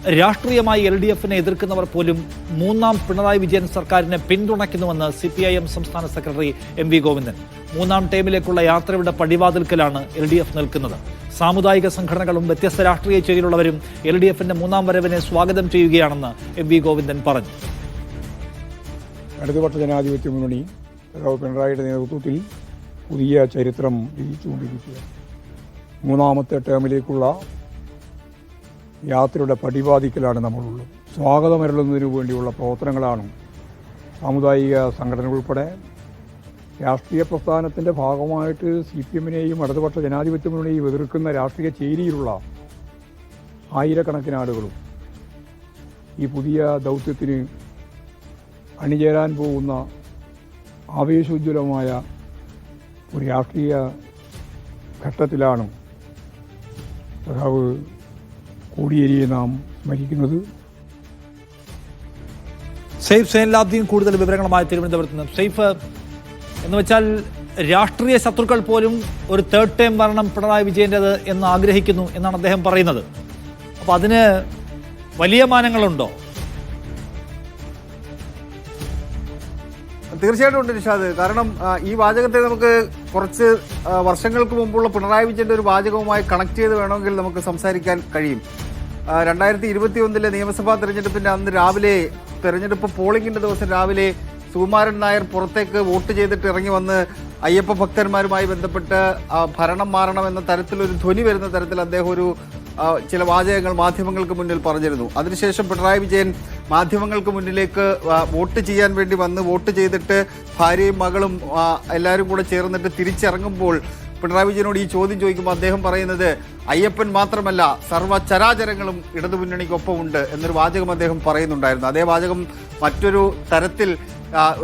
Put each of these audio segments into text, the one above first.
രാഷ്ട്രീയമായി LDF-നെ എതിർക്കുന്നവർ പോലും മൂന്നാം പിണറായി വിജയൻ സർക്കാരിനെ പിന്തുണയ്ക്കുന്നുവെന്ന് CPIM സംസ്ഥാന സെക്രട്ടറി MV ഗോവിന്ദൻ. മൂന്നാം ടൈമിലേക്കുള്ള യാത്രയുടെ പടിവാതിൽക്കലാണ് LDF നിൽക്കുന്നത്. സാമുദായിക സംഘടനകളും വ്യത്യസ്ത രാഷ്ട്രീയ ചേരിയിലുള്ളവരും LDF-ന്റെ മൂന്നാം വരവിനെ സ്വാഗതം ചെയ്യുകയാണെന്ന് MV ഗോവിന്ദൻ പറഞ്ഞു. ഇടതുപക്ഷ ജനാധിപത്യ മുന്നണി പിണറായിയുടെ നേതൃത്വത്തിൽ പുതിയ ചരിത്രം രചിച്ചുകൊണ്ടിരിക്കുകയാണ്. മൂന്നാമത്തെ ടേമിലേക്കുള്ള യാത്രയുടെ പടിവാതിക്കലാണ് നമ്മളുള്ളത്. സ്വാഗതമരുളുന്നതിനു വേണ്ടിയുള്ള പ്രവർത്തനങ്ങളാണ് സാമുദായിക സംഘടനകൾ ഉൾപ്പെടെ രാഷ്ട്രീയ പ്രസ്ഥാനത്തിൻ്റെ ഭാഗമായിട്ട് CPM-നെയും ഇടതുപക്ഷ ജനാധിപത്യ മുന്നണിയെയും എതിർക്കുന്ന രാഷ്ട്രീയ ചേരിയിലുള്ള ആയിരക്കണക്കിന് ആളുകളും ഈ പുതിയ ദൗത്യത്തിന് അണിചേരാൻ പോകുന്ന ആവേശോജ്വലമായ ഒരു രാഷ്ട്രീയ ഘട്ടത്തിലാണ് സഖാവ് കോടിയേരിയെ നാം സ്മരിക്കുന്നത്. സെയ്ഫ് സൈനുലാബ്ദീൻ കൂടുതൽ വിവരങ്ങളുമായി തിരുവനന്തപുരത്ത് നിന്ന്. സെയ്ഫ്, എന്ന് വെച്ചാൽ രാഷ്ട്രീയ ശത്രുക്കൾ പോലും ഒരു തേർഡ് ടൈം ഭരണം പിണറായി വിജയൻ്റെത് എന്ന് ആഗ്രഹിക്കുന്നു എന്നാണ് അദ്ദേഹം പറയുന്നത്. അപ്പോൾ അതിന് വലിയ മാനങ്ങളുണ്ടോ? തീർച്ചയായിട്ടും ഉണ്ട് നിഷാദ്. കാരണം ഈ വാചകത്തെ നമുക്ക് കുറച്ച് വർഷങ്ങൾക്ക് മുമ്പുള്ള പിണറായി വിജയന്റെ ഒരു വാചകവുമായി കണക്ട് ചെയ്ത് വേണമെങ്കിൽ നമുക്ക് സംസാരിക്കാൻ കഴിയും. 2021 നിയമസഭാ തെരഞ്ഞെടുപ്പിന്റെ അന്ന് രാവിലെ, തെരഞ്ഞെടുപ്പ് പോളിംഗിന്റെ ദിവസം രാവിലെ സുകുമാരൻ നായർ പുറത്തേക്ക് വോട്ട് ചെയ്തിട്ട് ഇറങ്ങി വന്ന് അയ്യപ്പ ഭക്തന്മാരുമായി ബന്ധപ്പെട്ട് ഭരണം മാറണം എന്ന തരത്തിലൊരു ധ്വനി വരുന്ന തരത്തിൽ അദ്ദേഹം ഒരു ചില വാചകങ്ങൾ മാധ്യമങ്ങൾക്ക് മുന്നിൽ പറഞ്ഞിരുന്നു. അതിനുശേഷം പിണറായി വിജയൻ മാധ്യമങ്ങൾക്ക് മുന്നിലേക്ക് വോട്ട് ചെയ്യാൻ വേണ്ടി വന്ന് വോട്ട് ചെയ്തിട്ട് ഭാര്യയും മകളും എല്ലാവരും കൂടെ ചേർന്നിട്ട് തിരിച്ചിറങ്ങുമ്പോൾ പിണറായി വിജയനോട് ഈ ചോദ്യം ചോദിക്കുമ്പോൾ അദ്ദേഹം പറയുന്നത് അയ്യപ്പൻ മാത്രമല്ല സർവ്വചരാചരങ്ങളും ഇടതുമുന്നണിക്കൊപ്പം ഉണ്ട് എന്നൊരു വാചകം അദ്ദേഹം പറയുന്നുണ്ടായിരുന്നു. അതേ വാചകം മറ്റൊരു തരത്തിൽ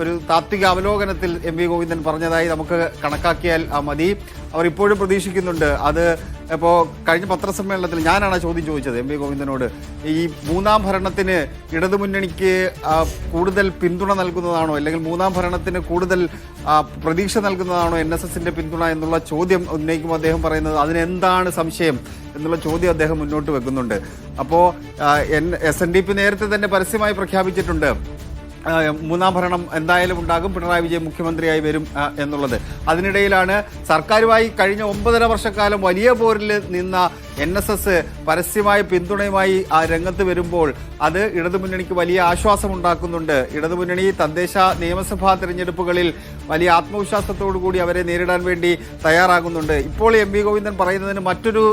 ഒരു താത്വിക അവലോകനത്തിൽ MV ഗോവിന്ദൻ പറഞ്ഞതായി നമുക്ക് കണക്കാക്കിയാൽ മതി. അവർ ഇപ്പോഴും പ്രതീക്ഷിക്കുന്നുണ്ട്. അത് ഇപ്പോൾ കഴിഞ്ഞ പത്രസമ്മേളനത്തിൽ ഞാനാണ് ചോദ്യം ചോദിച്ചത് MV ഗോവിന്ദനോട്. ഈ മൂന്നാം ഭരണത്തിന് ഇടതുമുന്നണിക്ക് കൂടുതൽ പിന്തുണ നൽകുന്നതാണോ, അല്ലെങ്കിൽ മൂന്നാം ഭരണത്തിന് കൂടുതൽ പ്രതീക്ഷ നൽകുന്നതാണോ NSSന്റെ പിന്തുണ എന്നുള്ള ചോദ്യം ഉന്നയിക്കുമ്പോൾ അദ്ദേഹം പറയുന്നത് അതിനെന്താണ് സംശയം എന്നുള്ള ചോദ്യം അദ്ദേഹം മുന്നോട്ട് വെക്കുന്നുണ്ട്. അപ്പോൾ SNDP നേരത്തെ തന്നെ പരസ്യമായി പ്രഖ്യാപിച്ചിട്ടുണ്ട് മൂന്നാം ഭരണം എന്തായാലും ഉണ്ടാകും, പിണറായി വിജയൻ മുഖ്യമന്ത്രിയായി വരും എന്നുള്ളത്. അതിനിടയിലാണ് സർക്കാരുമായി കഴിഞ്ഞ 9.5 വർഷക്കാലം വലിയ പോരിൽ നിന്ന NSS പരസ്യമായ പിന്തുണയുമായി രംഗത്ത് വരുമ്പോൾ അത് ഇടതുമുന്നണിക്ക് വലിയ ആശ്വാസം ഉണ്ടാക്കുന്നുണ്ട്. ഇടതുമുന്നണി തദ്ദേശ നിയമസഭാ തെരഞ്ഞെടുപ്പുകളിൽ വലിയ ആത്മവിശ്വാസത്തോടു കൂടി അവരെ നേരിടാൻ വേണ്ടി തയ്യാറാകുന്നുണ്ട്. ഇപ്പോൾ MV ഗോവിന്ദൻ പറയുന്നതിന് മറ്റൊരു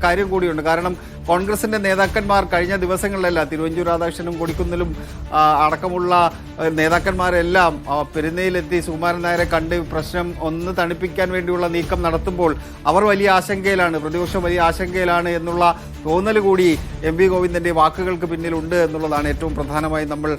കാര്യം കൂടിയുണ്ട്. കാരണം കോൺഗ്രസിന്റെ നേതാക്കന്മാർ കഴിഞ്ഞ ദിവസങ്ങളിലല്ല, തിരുവഞ്ചൂർ രാധാകൃഷ്ണനും കൊടിക്കുന്നിലും അടക്കമുള്ള നേതാക്കന്മാരെല്ലാം പെരുന്നയിലെത്തി സുകുമാരൻ നായരെ കണ്ട് പ്രശ്നം ഒന്ന് തണുപ്പിക്കാൻ വേണ്ടിയുള്ള നീക്കം നടത്തുമ്പോൾ അവർ വലിയ ആശങ്കയിലാണ്, പ്രതിപക്ഷം വലിയ ആശങ്കയിലാണ് എന്നുള്ള തോന്നൽ കൂടി MV ഗോവിന്ദന്റെ വാക്കുകൾക്ക് പിന്നിലുണ്ട് എന്നുള്ളതാണ് ഏറ്റവും പ്രധാനമായി നമ്മൾ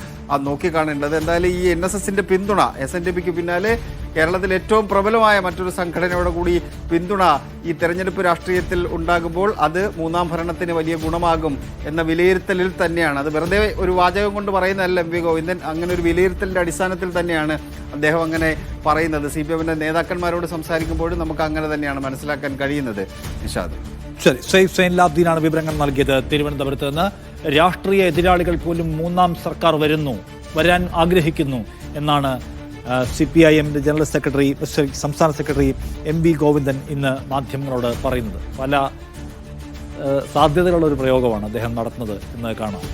നോക്കിക്കാണേണ്ടത്. എന്തായാലും ഈ NSSന്റെ പിന്തുണ, SNDPക്ക് പിന്നാലെ കേരളത്തിൽ ഏറ്റവും പ്രബലമായ മറ്റൊരു സംഘടനയുടെ കൂടി പിന്തുണ ഈ തെരഞ്ഞെടുപ്പ് രാഷ്ട്രീയത്തിൽ ഉണ്ടാകുമ്പോൾ അത് മൂന്നാം ഭരണത്തിന് വലിയ ഗുണമാകും എന്ന വിലയിരുത്തലിൽ തന്നെയാണ്. അത് വെറുതെ ഒരു വാചകം കൊണ്ട് പറയുന്നതല്ല MV ഗോവിന്ദൻ, അങ്ങനെ ഒരു വിലയിരുത്തലിന്റെ അടിസ്ഥാനത്തിൽ തന്നെയാണ് അദ്ദേഹം അങ്ങനെ പറയുന്നത്. CPM-ന്റെ നേതാക്കന്മാരോട് സംസാരിക്കുമ്പോഴും നമുക്ക് അങ്ങനെ തന്നെയാണ് മനസ്സിലാക്കാൻ കഴിയുന്നത്. നിഷാദ്, ശരി. സെയ്ഫ് സൈനുലാബ്ദീനാണ് വിവരങ്ങൾ നൽകിയത് തിരുവനന്തപുരത്ത് നിന്ന്. രാഷ്ട്രീയ എതിരാളികൾ പോലും മൂന്നാം സർക്കാർ വരാൻ ആഗ്രഹിക്കുന്നു എന്നാണ് CPIM-ന്റെ ജനറൽ സെക്രട്ടറി, സംസ്ഥാന സെക്രട്ടറി MV ഗോവിന്ദൻ ഇന്ന് മാധ്യമങ്ങളോട് പറയുന്നത്. പല സാധ്യതകളുള്ള ഒരു പ്രയോഗമാണ് അദ്ദേഹം നടത്തുന്നത് എന്ന് കാണാം.